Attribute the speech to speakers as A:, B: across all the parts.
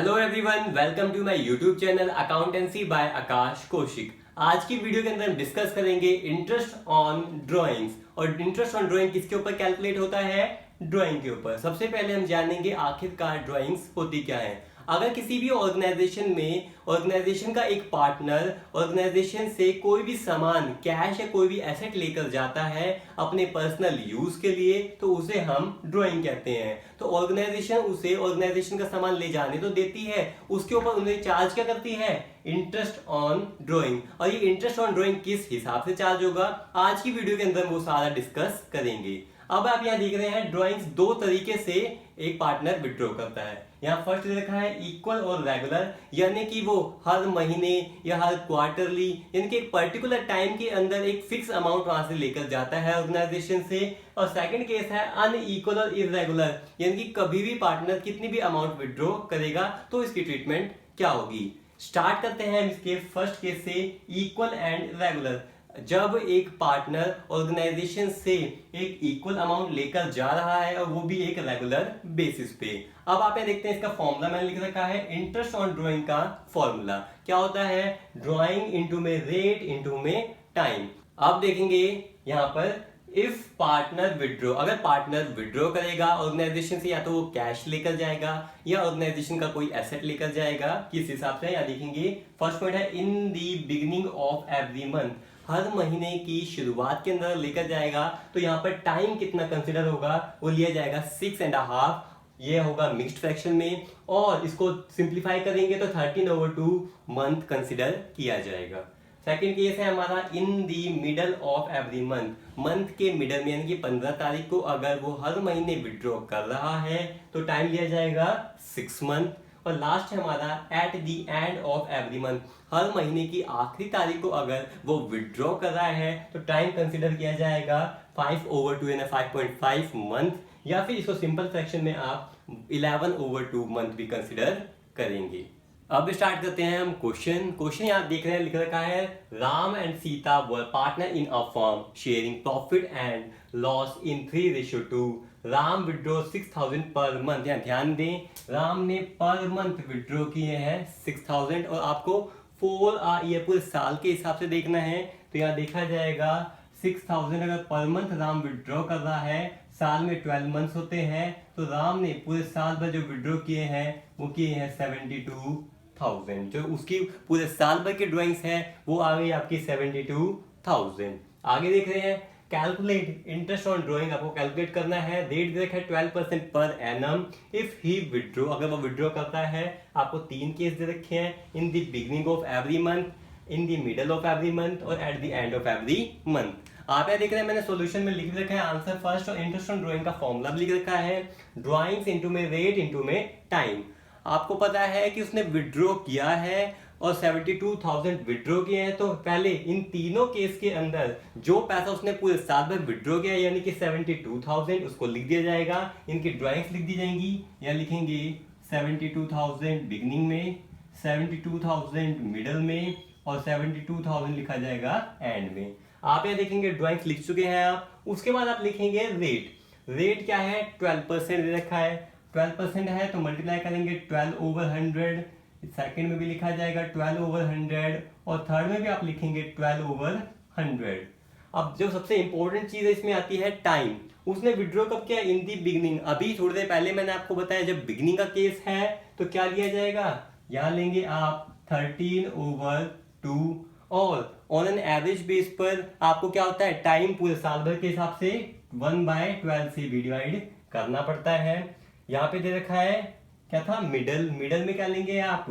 A: Hello everyone, welcome to my YouTube channel accountancy by Akash Kaushik. आज की video के अंदर हम डिस्कस करेंगे इंटरेस्ट ऑन ड्राइंग्स। और इंटरेस्ट ऑन ड्राइंग किसके ऊपर कैलकुलेट होता है? ड्राइंग के ऊपर। सबसे पहले हम जानेंगे आखिरकार ड्राइंग्स होती क्या है। अगर किसी भी ऑर्गेनाइजेशन में ऑर्गेनाइजेशन का एक पार्टनर ऑर्गेनाइजेशन से कोई भी सामान, कैश या कोई भी एसेट लेकर जाता है अपने पर्सनल यूज के लिए, तो उसे हम ड्राइंग कहते हैं। तो ऑर्गेनाइजेशन उसे ऑर्गेनाइजेशन का सामान ले जाने तो देती है, उसके ऊपर उन्हें चार्ज क्या करती है? Interest on drawing. और ये इंटरेस्ट ऑन ड्राइंग किस हिसाब से चार्ज होगा, आज की वीडियो के अंदर वो सारा डिस्कस करेंगे। अब आप यहाँ देख रहे हैं ड्राइंग्स दो तरीके से एक पार्टनर विड्रॉ करता है। यहाँ फर्स्ट लिखा है इक्वल और रेगुलर, यानी कि वो हर महीने या हर क्वार्टरली यानी कि एक पर्टिकुलर टाइम के अंदर एक फिक्स अमाउंट वहां से लेकर जाता है ऑर्गेनाइजेशन से। और सेकंड केस है अनइक्वल और इरेगुलर, यानी कि कभी भी पार्टनर कितनी भी अमाउंट विड्रॉ करेगा तो इसकी ट्रीटमेंट क्या होगी। स्टार्ट करते हैं इसके फर्स्ट केस से, इक्वल एंड रेगुलर। जब एक पार्टनर ऑर्गेनाइजेशन से एक इक्वल अमाउंट लेकर जा रहा है और वो भी एक रेगुलर बेसिस पे। अब आप ये देखते हैं इसका फॉर्मूला मैंने लिख रखा है। इंटरेस्ट ऑन ड्राइंग का फॉर्मूला क्या होता है? ड्राइंग इनटू में रेट इनटू में टाइम। अब देखेंगे यहाँ पर इफ पार्टनर विड्रॉ, अगर पार्टनर विड्रॉ करेगा ऑर्गेनाइजेशन से, या तो वो कैश लेकर जाएगा या ऑर्गेनाइजेशन का कोई एसेट लेकर जाएगा, किस हिसाब से यहाँ देखेंगे। फर्स्ट पॉइंट है in the beginning of every month, हर महीने की शुरुआत के अंदर लेकर जाएगा। तो यहाँ पर टाइम कितना कंसिडर होगा? वो लिया जाएगा 6.5, ये होगा मिक्स्ड फ्रैक्शन में। और इसको सिंप्लीफाई करेंगे तो 13/2 मंथ कंसिडर किया जाएगा। सेकंड केस है हमारा in the middle of every month, month के मिडल में यानी कि 15 तारीख को अगर वो हर महीने विड्रॉ कर रहा है तो टाइम लिया जाएगा 6 मंथ। और लास्ट है हमारा at the end of every month, हर महीने की आखिरी तारीख को अगर वो विड्रॉ कर रहा है तो टाइम कंसिडर किया जाएगा 5/2 यानी 5.5 मंथ, या फिर इसको सिंपल फ्रैक्शन में आप 11/2 मंथ भी कंसिडर करेंगे। अब स्टार्ट करते हैं हम क्वेश्चन यहाँ देख रहे हैं, लिख रखा है Ram and Sita were partner in a firm sharing profit and loss in 3:2। Ram withdraw 6,000 per month. यहाँ ध्यान दें, राम ने पर मंथ विड्रॉ किए हैं 6,000 और आपको 4 ईयर पूरे साल के हिसाब से देखना है। तो यहाँ देखा जाएगा 6,000 अगर पर मंथ राम विड्रॉ कर रहा है, साल में 12 मंथ्स होते हैं, तो राम ने पूरे साल भर जो विड्रॉ किए हैं वो किए हैं 72,000। जो उसकी पूरे साल भर की ड्राइंग्स है वो आ गई आपकी 72,000। आगे देख रहे हैं कैलकुलेट इंटरेस्ट ऑन ड्राइंग, आपको कैलकुलेट करना है। रेट दे रखा है 12% per annum if he withdraw, अगर वो विड्रॉ करता है। आपको 3 केस दे रखे हैं, in the beginning of every month, in the middle of every month और at the end of every month. आप यहाँ देख रहे हैं मैंने सॉल्यूशन में लिख रखा है आंसर फर्स्ट, और इंटरेस्ट ऑन ड्राइंग का फॉर्मूला भी लिख रखा है ड्राइंग्स इनटू में रेट इनटू में टाइम। आपको पता है कि उसने विड्रॉ किया है और 72,000 विड्रॉ किए हैं, तो पहले इन तीनों केस के अंदर जो पैसा उसने पूरे साल भर विड्रॉ किया यानी कि 72,000 उसको लिख दिया जाएगा। इनकी ड्राइंग्स लिख दी जाएंगी, या लिखेंगे 72,000 बिगनिंग में, 72,000 मिडल में और 72,000 लिखा जाएगा एंड में। आप यहाँ देखेंगे ड्राइंग्स लिख चुके हैं आप। उसके बाद आप लिखेंगे रेट। रेट क्या है? 12% दे रखा है, 12% है तो मल्टीप्लाई करेंगे 12/100। सेकंड में भी लिखा जाएगा 12/100 और थर्ड में भी आप लिखेंगे 12/100। अब जो सबसे इंपॉर्टेंट चीज है इसमें आती है टाइम। उसने विड्रॉ कब किया? इन दी बिगनिंग। अभी थोड़ी देर पहले मैंने आपको बताया जब बिगनिंग का केस है तो क्या लिया जाएगा? यहां लेंगे आप 13/2 और ऑन एन एवरेज बेस पर आपको क्या होता है? टाइम पूरे साल भर के हिसाब से 1/12 से भी डिवाइड करना पड़ता है। यहाँ पे दे रखा है क्या था? मिडल। मिडल में क्या लेंगे आप?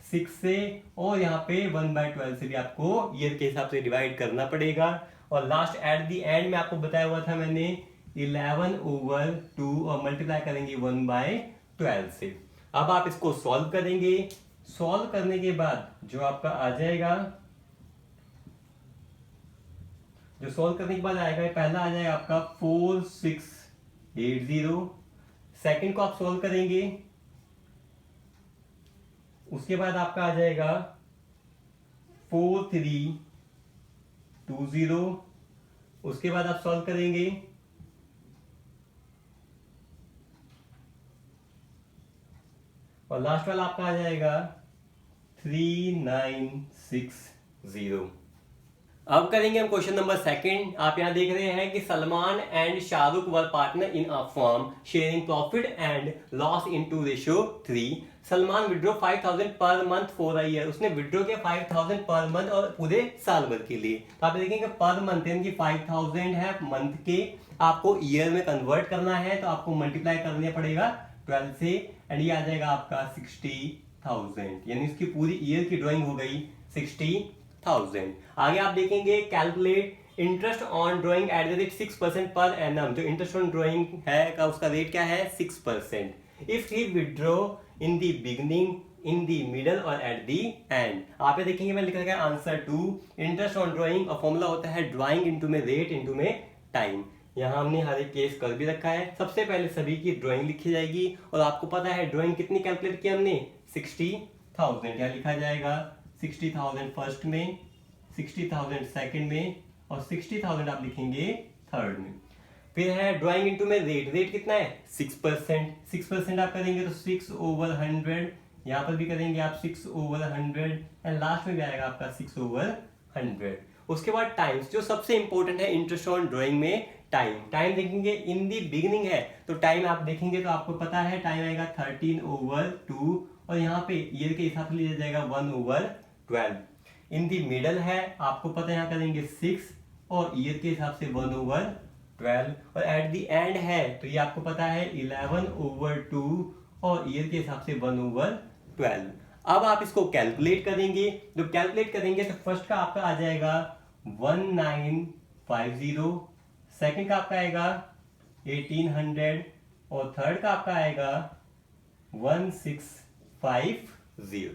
A: 6 से, और यहाँ पे 1/12 से भी आपको ईयर के हिसाब से डिवाइड करना पड़ेगा। और लास्ट एट दी एंड में आपको बताया हुआ था मैंने 11/2 और मल्टीप्लाई करेंगे 1/12 से। अब आप इसको सॉल्व करेंगे। सॉल्व करने के बाद जो आपका आ जाएगा, जो सॉल्व करने के बाद आएगा, पहला आ जाएगा आपका 4680। सेकंड को आप सॉल्व करेंगे, उसके बाद आपका आ जाएगा 4320। उसके बाद आप सॉल्व करेंगे और लास्ट वाला आपका आ जाएगा 3960। अब करेंगे हम क्वेश्चन नंबर सेकंड। आप यहां देख रहे हैं कि Salman and Shahrukh were partner in a firm sharing profit and loss into ratio 3। Salman withdraw 5000 per month for a year. उसने विड्रॉ किया 5000 पर मंथ और पूरे साल भर के लिए। तो आप देखेंगे पर मंथ यानी कि 5000 है मंथ के, आपको ईयर में कन्वर्ट करना है तो आपको मल्टीप्लाई करना पड़ेगा 12 से, एंड ये आ जाएगा आपका 60,000, यानी इसकी पूरी ईयर की ड्राइंग हो गई 60,000। आगे आप देखेंगे calculate interest on drawing at the rate 6% per annum. जो इंटरेस्ट ऑन ड्राइंग है का उसका रेट क्या है 6%। If he withdraw in the beginning, in the middle और एट द एंड। आप ये देखेंगे मैंने लिखा है answer to interest on drawing और फॉर्मूला होता है ड्राइंग इनटू में रेट इनटू में टाइम। यहाँ हमने हर एक केस कर भी रखा है। सबसे पहले सभी की ड्राइंग लिखी जाएगी और आपको पता है ड्राइंग कितनी कैलकुलेट की हमने 60,000। क्या लिखा जाएगा 60,000 फर्स्ट में, 60,000 सेकंड में और 60,000 आप लिखेंगे थर्ड में। फिर है ड्राइंग इनटू में रेट। रेट कितना है 6%। 6% आप करेंगे तो 6/100। यहाँ पर भी करेंगे आप 6/100 एंड लास्ट में भी आएगा आपका 6/100। उसके बाद टाइम्स, जो सबसे इंपॉर्टेंट है इंटरेस्ट ऑन ड्राइंग में टाइम। टाइम देखेंगे इन दी बिगिनिंग है तो टाइम आप देखेंगे तो आपको पता है टाइम आएगा 13/2 और यहाँ पे ईयर के हिसाब से लिया जाएगा 1/12। इन दी मिडल है आपको पता है यहाँ करेंगे 6 और ईयर के हिसाब से 1/12 और एट दी एंड है तो ये आपको पता है 11/2 और ईयर के हिसाब से 1/12। अब आप इसको कैलकुलेट करेंगे। जब कैलकुलेट करेंगे तो फर्स्ट का आपका आ जाएगा 1950, सेकंड का आपका आएगा 1800 और थर्ड का आपका आएगा 1650।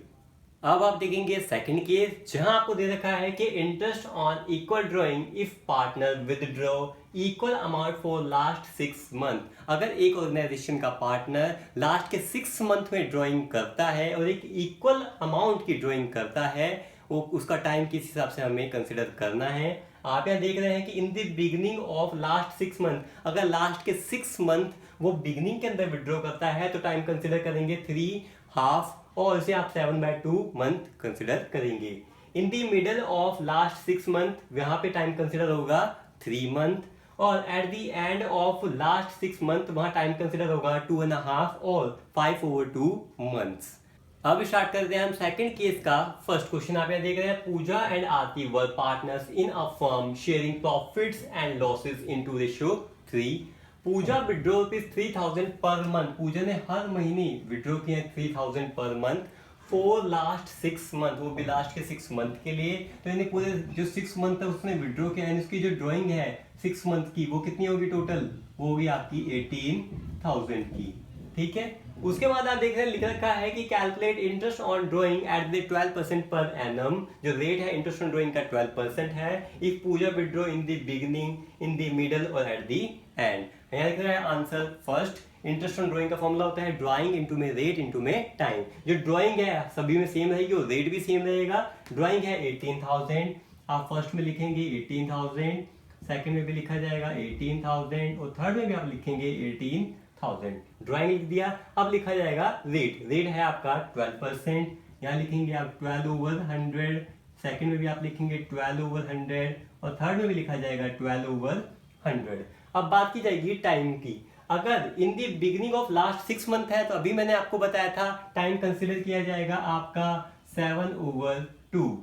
A: अब आप देखेंगे सेकंड केस, जहां आपको दे रखा है कि interest on equal drawing if partner withdraw equal amount for last 6 month. अगर एक ऑर्गेनाइजेशन का पार्टनर लास्ट के 6 मंथ में ड्राइंग करता है और एक इक्वल अमाउंट की ड्राइंग करता है, वो उसका टाइम किस हिसाब से हमें कंसिडर करना है। आप यहाँ देख रहे हैं कि इन the beginning of last 6 month, अगर लास्ट के 6 मंथ वो बिगिनिंग के अंदर विड्रॉ करता है तो टाइम कंसिडर करेंगे 3 हाफ और इसे आप 7/2 मंथ कंसिडर करेंगे। इन the middle of last 6 month वहां पे टाइम कंसिडर होगा 3 मंथ और at the end of last 6 month वहां टाइम कंसिडर होगा 2.5 और 5/2 मंथ्स। अब स्टार्ट करते हैं हम सेकंड केस का। फर्स्ट क्वेश्चन आप यहाँ देख रहे हैं Puja and Aarti were partners in a firm sharing profits and losses into ratio 3। Puja withdraw ₹3,000 per month. पूजा ने हर महीने विड्रॉ किए 3,000 per month for last 6 month, वो भी लास्ट के 6 मंथ के लिए। तो यानी पूरे जो 6 मंथ है उसने विड्रॉ किया, यानी उसकी जो ड्राइंग है 6 मंथ की वो कितनी होगी टोटल, वो होगी आपकी 18,000 की। ठीक है, उसके बाद आप देख रहे हैं लिख रखा है कि calculate interest on drawing at the 12% per annum. जो रेट है इंटरेस्ट ऑन ड्राइंग का 12% है if Pooja withdraw in the beginning, in the middle और एट द एंड। यहाँ लिख रहा है answer first. Interest on drawing का फॉर्मूला होता है ड्राइंग इनटू में रेट इनटू में टाइम। जो ड्राइंग है सभी में सेम रहेगी और रेट भी सेम रहेगा। ड्राइंग है 18,000, आप फर्स्ट में लिखेंगे 18,000, सेकंड में भी लिखा जाएगा 18,000 और थर्ड में भी आप लिखेंगे 18,000। ड्राइंग लिख दिया, अब लिखा जाएगा रेट। रेट है आपका 12%, यहाँ लिखेंगे आप 12/100, सेकंड में भी आप लिखेंगे 12/100 और थर्ड में भी लिखा जाएगा 12/100। अब बात की जाएगी टाइम की। अगर in the beginning of last 6 month है तो अभी मैंने आपको बताया था टाइम कंसिडर किया जाएगा आपका 7/2।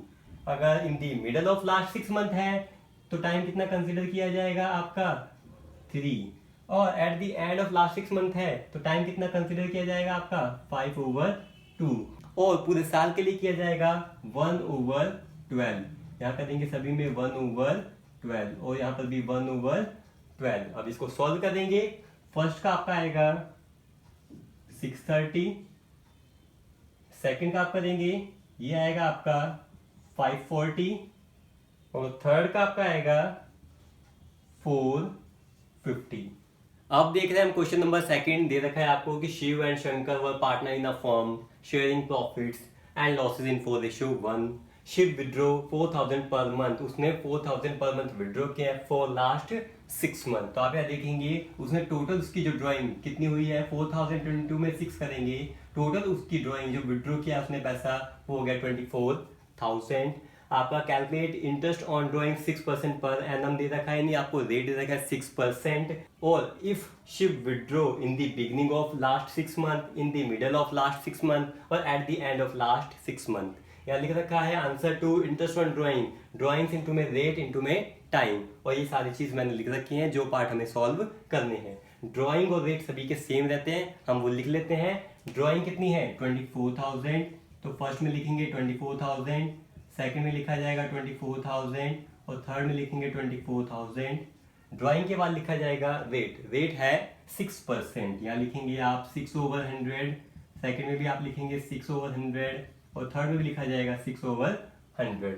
A: अगर in the middle of last 6 month है तो टाइम कितना कंसिडर किया जाएगा आपका 3 और at the end of last 6 month है तो टाइम कितना कंसिडर किया जाएगा आपका 5/2 और पूरे साल के लिए किया जाएगा 1/12। यहाँ कर देंगे सभी में 1/12 और यहाँ पर भी 1/12। अब इसको सॉल्व कर देंगे। फर्स्ट का आपका आएगा 630, सेकंड का आप करेंगे ये आएगा आपका 540 और थर्ड का आपका आएगा 450। अब देख रहे हैं हम क्वेश्चन नंबर सेकंड। दे रखा है आपको कि Shiv and Shankar were partner in a firm sharing profits and losses in 4/1। Shiv withdraw 4000 per month, उसने 4000 पर मंथ विड्रॉ किया है फॉर लास्ट 6 मंथ। तो आप यहाँ देखेंगे उसने टोटल उसकी जो ड्राइंग कितनी हुई है 4022 में 6 करेंगे, टोटल उसकी ड्राइंग जो विड्रॉ किया उसने पैसा वो हो गया 24,000। आपका calculate interest on drawing 6% per annum दे रखा है, नहीं आपको रेट दे रखा है 6%। और if Shiv withdraw in the beginning of last 6 month, in the middle of last 6 month और at the end of last 6 month. यहाँ लिख रखा है answer to interest on drawing, drawings into में रेट इनटू में टाइम। और ये सारी चीज मैंने लिख रखी है जो पार्ट हमें सॉल्व करने हैं। ड्राइंग और रेट सभी के सेम रहते हैं, हम वो लिख लेते हैं। ड्राइंग कितनी है 24,000, तो फर्स्ट में लिखेंगे 24,000, सेकंड में लिखा जाएगा 24,000 और थर्ड में लिखेंगे 24,000। ड्राइंग के बाद लिखा जाएगा रेट, रेट है 6%, यहाँ लिखेंगे आप 6/100, सेकंड में भी आप लिखेंगे 6/100 और थर्ड में भी लिखा जाएगा 6/100।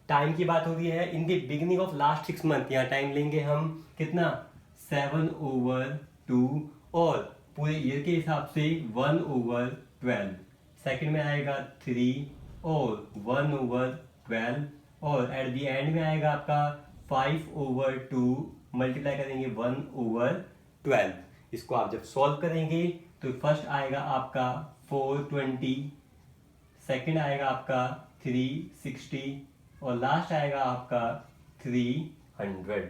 A: टाइम की बात हो रही है इन the beginning of last 6 month, यहाँ टाइम लेंगे हम कितना 7/2 और पूरे ईयर के हिसाब से 1/12। सेकंड में आएगा 3 और 1/12 और एट द एंड में आएगा आपका 5/2 मल्टीप्लाई करेंगे 1/12। इसको आप जब सॉल्व करेंगे तो फर्स्ट आएगा आपका 420, सेकंड आएगा आपका 360 और लास्ट आएगा आपका 300।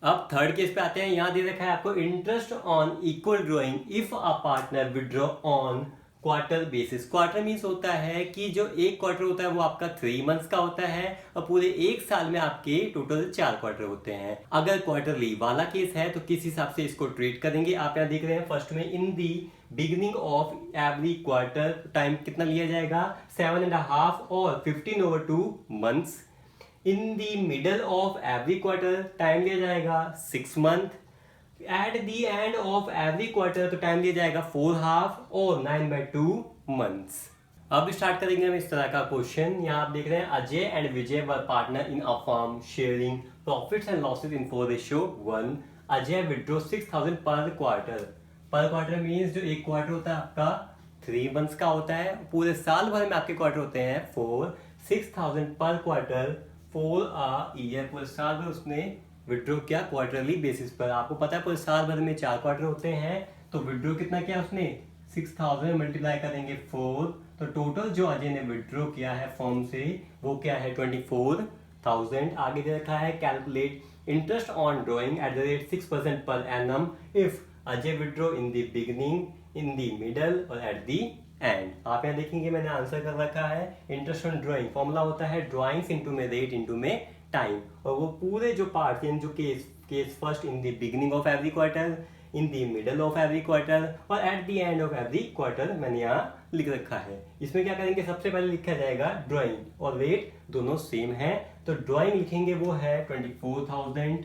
A: अब थर्ड केस पे आते हैं। यहाँ दे रखा है आपको interest on equal drawing if a partner withdraw on quarter basis. Quarter means होता है कि जो एक क्वार्टर होता है वो आपका 3 मंथ्स का होता है और पूरे एक साल में आपके टोटल 4 क्वार्टर होते हैं। अगर क्वार्टरली वाला केस है तो किस हिसाब से इसको ट्रीट करेंगे आप यहाँ देख रहे हैं। फर्स्ट में in the beginning of every quarter time कितना लिया जाएगा 7.5 और 15/2 months. In the middle of every quarter time लिया जाएगा 6 month. At the end of every quarter तो टाइम लिया जाएगा 4.5 और 9/2 मंथ्स। अब स्टार्ट करेंगे हम इस तरह का क्वेश्चन। यहाँ आप देख रहे हैं Ajay and Vijay were partner in a firm sharing profits and losses in 4:1। Ajay withdraw 6,000 पर क्वार्टर। पर क्वार्टर मीन्स जो एक क्वार्टर होता है आपका 3 मंथ्स का होता है, पूरे साल भर में आपके क्वार्टर होते हैं 4। 6,000 पर क्वार्टर फॉर अ ईयर, पूरे साल भर उसने विड्रॉ किया क्वार्टरली बेसिस पर। आपको पता है पूरे साल भर में 4 क्वार्टर होते हैं, तो विड्रॉ कितना किया उसने 6,000 मल्टीप्लाई करेंगे 4, तो टोटल जो अजय ने विड्रॉ किया है फॉर्म से वो क्या है 24,000। आगे दे रखा है calculate interest on drawing at the rate 6% per annum if Ajay withdraw in the beginning, in the middle और एट द एंड। आप यहाँ देखेंगे मैंने आंसर कर रखा है इंटरेस्ट ऑन ड्रॉइंग, फॉर्मूला होता है ड्रॉइंग्स इनटू में रेट इनटू में टाइम। और वो पूरे जो पार्ट जो case first in the beginning of every quarter, in the middle of every quarter और at the end of every quarter मैंने यहाँ लिख रखा है। इसमें क्या करेंगे सबसे पहले लिखा जाएगा ड्राइंग और रेट दोनों सेम है, तो ड्राइंग लिखेंगे वो है 24,000,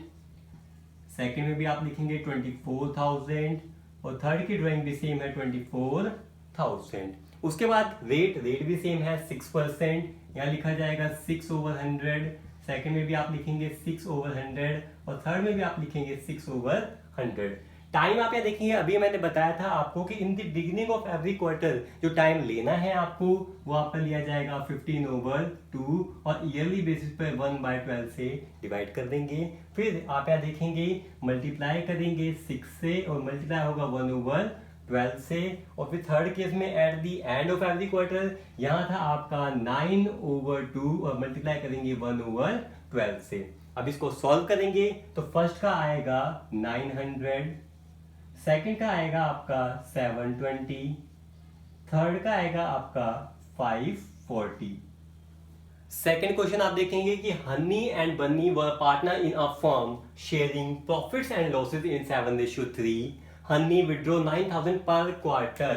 A: सेकंड में भी आप लिखेंगे 24,000 और थर्ड की ड्राइंग भी सेम है 24,000। उसके बाद रेट भी सेम है 6%, यहाँ लिखा जाएगा 6/100, सेकंड में भी आप लिखेंगे 6/100 और थर्ड में भी आप लिखेंगे 6/100। टाइम आप यहाँ देखेंगे अभी मैंने बताया था आपको कि इन the beginning of every quarter जो टाइम लेना है आपको वो आपका लिया जाएगा 15/2 और ईयरली बेसिस पर 1/12 से डिवाइड कर देंगे। फिर आप यहाँ देखेंगे मल्टीप्लाई करेंगे 6 से और मल्टीप्लाई होगा 1/12 से। और फिर थर्ड केस में eight the end of every quarter यहाँ था आपका 9/2 और मल्टीप्लाई करेंगे 1/12 से। अब इसको सॉल्व करेंगे तो फर्स्ट का आएगा 900, सेकंड का आएगा आपका 720, थर्ड का आएगा आपका 540। सेकंड क्वेश्चन आप देखेंगे कि honey and Banni were partner in a firm sharing profits and losses in 7:3। Honey withdraw 9,000 पर क्वार्टर,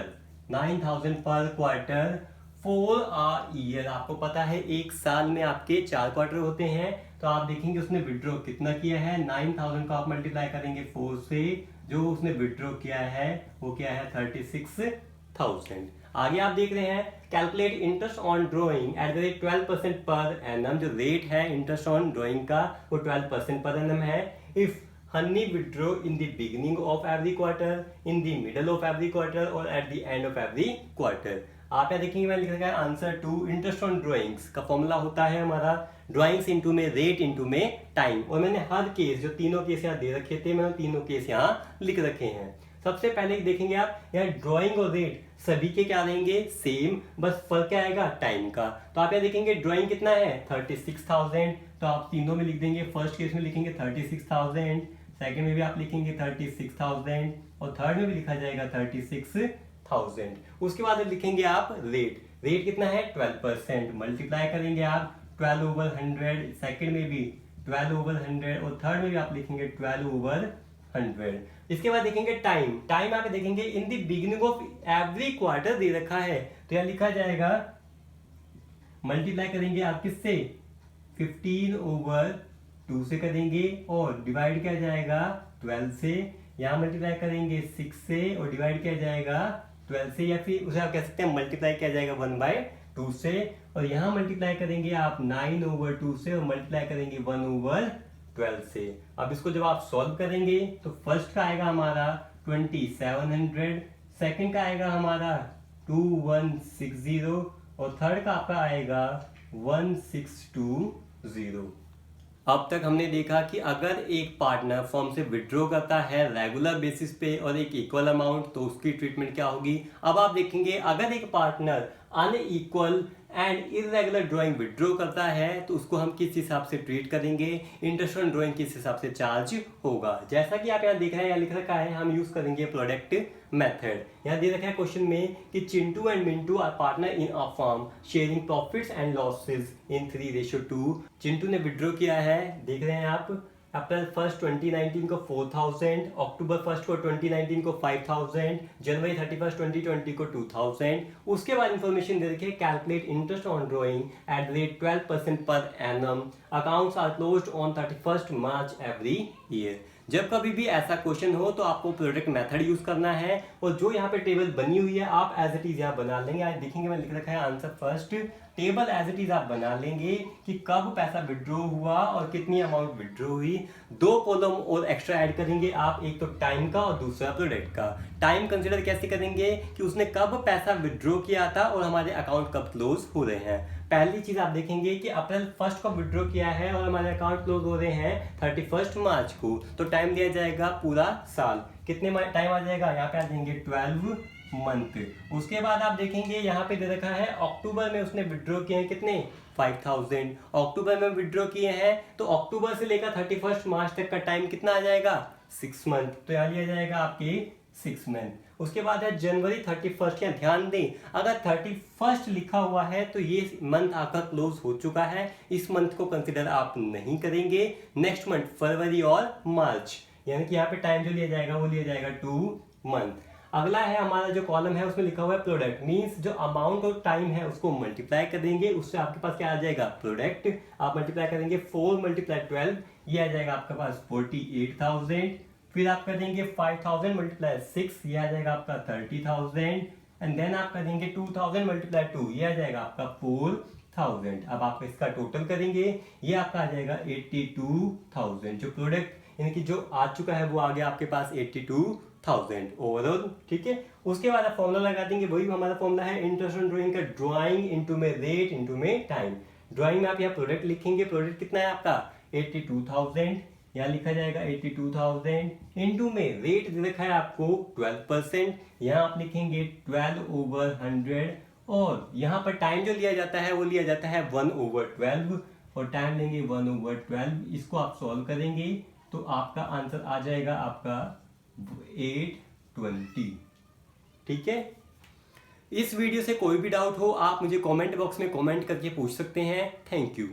A: 9,000 पर क्वार्टर फॉर अ ईयर। आपको पता है एक साल में आपके 4 क्वार्टर होते हैं, तो आप देखेंगे उसने विड्रॉ कितना किया है 9,000 का आप मल्टीप्लाई करेंगे 4 से, जो उसने विड्रॉ किया है वो क्या है 36,000। आगे आप देख रहे हैं calculate interest on drawing at the rate 12% per annum. जो रेट है इंटरेस्ट ऑन ड्रॉइंग का वो 12% पर एनम है if Honey withdraw in the beginning of every quarter, in the middle of every quarter और at the end of every quarter. आप यहाँ देखेंगे मैंने लिख रखा है answer to interest on drawings का फॉर्मूला होता है हमारा ड्राइंग्स इंटू में रेट इंटू में टाइम। और मैंने हर केस जो तीनों केस यहाँ दे रखे थे मैंने तीनों केस यहाँ लिख रखे हैं। सबसे पहले देखेंगे आप यहाँ ड्राइंग और रेट सभी के क्या रहेंगे सेम, बस फर्क क्या आएगा टाइम का। तो आप यहाँ देखेंगे ड्राइंग कितना है 36,000, तो आप तीनों में लिख देंगे। फर्स्ट केस में लिखेंगे 36,000, सेकंड में भी आप लिखेंगे 36,000 और थर्ड में भी लिखा जाएगा 36,000। उसके बाद लिखेंगे आप रेट, रेट कितना है 12%, मल्टीप्लाई करेंगे आप 12/100, सेकंड में भी 12/100 और थर्ड में भी आप लिखेंगे 12/100। इसके बाद देखेंगे टाइम, टाइम आप देखेंगे in the beginning of every quarter दे रखा है, तो यहां लिखा जाएगा मल्टीप्लाई करेंगे आप किससे 15/2 से करेंगे और डिवाइड किया जाएगा 12 से। यहां मल्टीप्लाई करेंगे 6 से और डिवाइड किया जाएगा 12 से, या फिर उसे आप कह सकते हैं मल्टीप्लाई किया जाएगा 1/2 से। और यहां मल्टीप्लाई करेंगे आप 9/2 से और मल्टीप्लाई करेंगे 1/12 से। अब इसको जब आप सॉल्व करेंगे तो फर्स्ट का आएगा हमारा 2700, सेकंड का आएगा हमारा 2160 और थर्ड का आपका आएगा 1620। अब तक हमने देखा कि अगर एक पार्टनर फर्म से विड्रॉ करता है रेगुलर बेसिस पे और एक इक्वल अमाउंट तो उसकी ट्रीटमेंट क्या होगी। अब आप देखेंगे अगर एक partner unequal and irregular drawing withdraw करता है तो उसको हम किस हिसाब से ट्रीट करेंगे, इंटरेस्ट ऑन ड्राइंग किस हिसाब से चार्ज होगा। जैसा कि आप यहाँ देख रहे हैं यहाँ लिख रखा है हम यूज करेंगे प्रोडक्ट मेथड। यहाँ दे रखा है क्वेश्चन में कि Chintu and Mintu are partner in a firm sharing profits and losses in 3:2। Chintu ने विड्रॉ किया है, देख रहे हैं आप अप्रैल 1 2019 को 4,000, अक्टूबर 1 को 2019 को 5,000, जनवरी 31 2020 को 2,000। उसके बाद इंफॉर्मेशन दे रखी है calculate interest on drawing at rate 12% per annum, accounts are closed on 31 March every year. जब कभी भी ऐसा क्वेश्चन हो तो आपको प्रोडक्ट मेथड यूज करना है और जो यहाँ पे टेबल बनी हुई है आप एज इट इज यहाँ बना लेंगे। आज देखेंगे मैं लिख रखा है answer first, table as it is आप बना लेंगे कि कब पैसा विड्रॉ हुआ और कितनी अमाउंट विड्रॉ हुई। दो कॉलम और एक्स्ट्रा ऐड करेंगे आप, एक तो टाइम का और दूसरा प्रोडक्ट का। टाइम कंसीडर कैसे करेंगे कि उसने कब पैसा विड्रॉ किया था और हमारे अकाउंट कब क्लोज हो रहे हैं। पहली चीज आप देखेंगे कि अप्रैल 1 को विड्रॉ किया है और हमारे अकाउंट क्लोज हो रहे हैं 31 मार्च को, तो टाइम दिया जाएगा पूरा साल। कितने टाइम आ जाएगा यहाँ पे आ जाएंगे 12 मंथ। उसके बाद आप देखेंगे यहाँ पे दे रखा है अक्टूबर में उसने विड्रॉ किए हैं कितने 5,000, अक्टूबर में विड्रॉ किए हैं तो अक्टूबर से लेकर 31 मार्च तक का टाइम कितना आ जाएगा 6 मंथ, तो यहाँ लिया जाएगा आपके 6 मंथ। उसके बाद है जनवरी 31, या ध्यान दें अगर 31 लिखा हुआ है तो ये मंथ आपका क्लोज हो चुका है, इस मंथ को कंसिडर आप नहीं करेंगे। नेक्स्ट मंथ फरवरी और मार्च, यानी कि यहाँ पे टाइम जो लिया जाएगा वो लिया जाएगा 2 मंथ। अगला है हमारा जो कॉलम है उसमें लिखा हुआ है प्रोडक्ट, मींस जो अमाउंट और टाइम है उसको मल्टीप्लाई कर देंगे, उससे आपके पास क्या आ जाएगा प्रोडक्ट। आप मल्टीप्लाई करेंगे 4 × 12, ये आ जाएगा आपके पास 48,000। फिर आप करेंगे 5,000 × 6, ये आ जाएगा आपका 30,000। एंड देन आप करेंगे 2,000 × 2, ये आ जाएगा आपका 4,000। अब आप इसका टोटल करेंगे ये आपका आ जाएगा 82,000। जो प्रोडक्ट यानी कि जो आ चुका है वो आ गया आपके पास 82,000 ओवरऑल, ठीक है। उसके बाद आप फॉर्मूला लगा देंगे, वही हमारा फॉर्मूला है इंटरेस्ट ऑन ड्राइंग का, ड्राइंग इनटू में रेट इनटू में टाइम। ड्राइंग में आप यहाँ प्रोडक्ट लिखेंगे, प्रोडक्ट कितना है आपका 82,000, यहाँ लिखा जाएगा 82,000 इनटू में रेट लिखा है आपको 12%, यहाँ आप लिखेंगे 12/100 और यहाँ पर टाइम जो लिया जाता है वो लिया जाता है 1/12 और टाइम लेंगे 1/12। इसको आप सॉल्व करेंगे तो आपका आंसर आ जाएगा आपका 820, ठीक है। इस वीडियो से कोई भी डाउट हो आप मुझे कमेंट बॉक्स में कमेंट करके पूछ सकते हैं। Thank you.